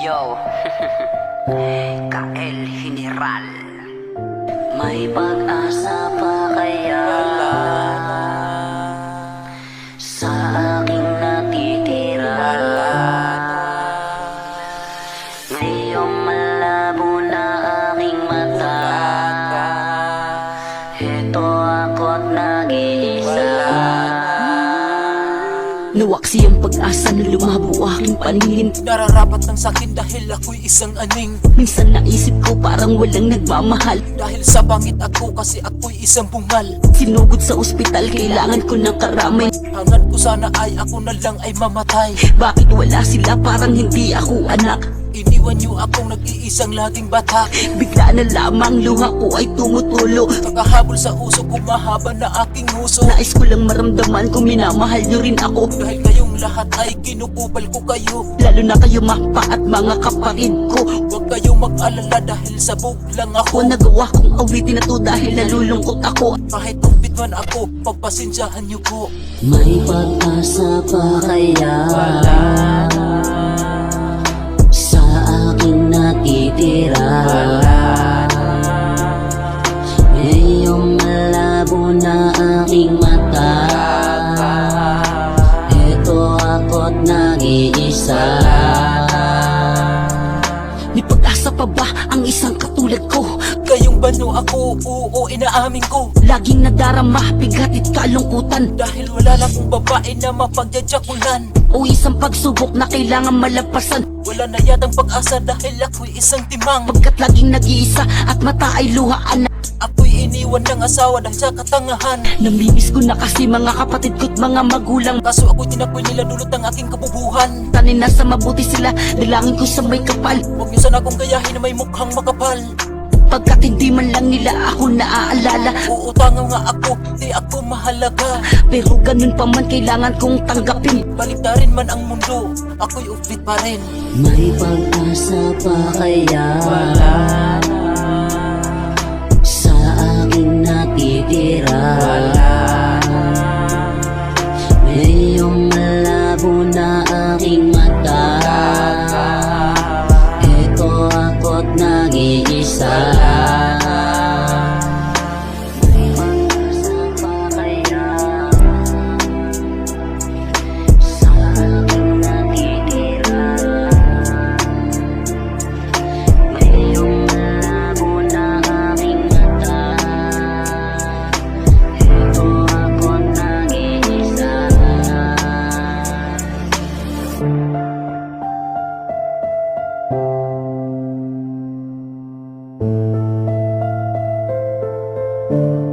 Yo, Kael General. May pag-asa pa kaya sa aking natitira? Ngayong malabo na aking mata, eto ako't nag-iisa. Nawaksi ang pag-asa na lumabo aking paningin. Nararapat ng sakin dahil ako'y isang aning. Minsan naisip ko parang walang nagmamahal. Dahil sa bangit ako kasi ako'y isang bungal. Sinugod sa ospital, kailangan ko ng karamay. Hangad ko sana ay ako na lang ay mamatay. Bakit wala sila, parang hindi ako anak? Iniwan niyo akong nag-iisang laging bata. Bigla na lamang luha ko ay tumutulo. Kakahabol sa uso ko, mahaba na aking huso. Nais ko lang maramdaman kung minamahal nyo rin ako. Dahil kayong lahat ay kinukupal ko kayo. Lalo na kayo mapa at mga kapatid ko. Huwag kayong mag-alala dahil sabog lang Ako ako. nagawa kong awitin na to dahil nalulungkot ako. Kahit tupit man ako, pagpasensyahan niyo po. May pag-asa pa kaya sa aking natitira? Ngayong malabo na aking mata, eto ako't nag-iisa. May pag-asa pa ba ang isang katulad ko? Kayong bano ako, oo, inaamin ko. Laging nadarama, bigat at kalungkutan. Dahil wala lang kong babae na mapagdadyakulan. O isang pagsubok na kailangan malampasan. Wala na yatang pag-asa dahil ako'y isang timang. Pagkat laging nag-iisa at mata ay luhaan na. Ako'y iniwan ng asawa dahil sa katangahan. Namimiss ko na kasi mga kapatid ko't mga magulang. Kaso ako'y tinakoy nila dulot ng aking kabubuhan. Tanin na sa mabuti sila, dalangin ko sa may kapal. Huwag niyo sana akong gayahin na may mukhang makapal. Pagkat hindi man lang nila ako naaalala. Uutangan nga ako, di ako mahalaga. Pero ganun pa man kailangan kong tanggapin. Baliktarin man ang mundo, ako'y ufit pa rin. May pag-asa pa kaya sa aking natitira? Ngayong malabo na aking mata, eto ako't nag-iisa. May pag-asa pa kaya sa aking natitira? Ngayong malabo na aking mata, eto ako't nag-iisa. Thank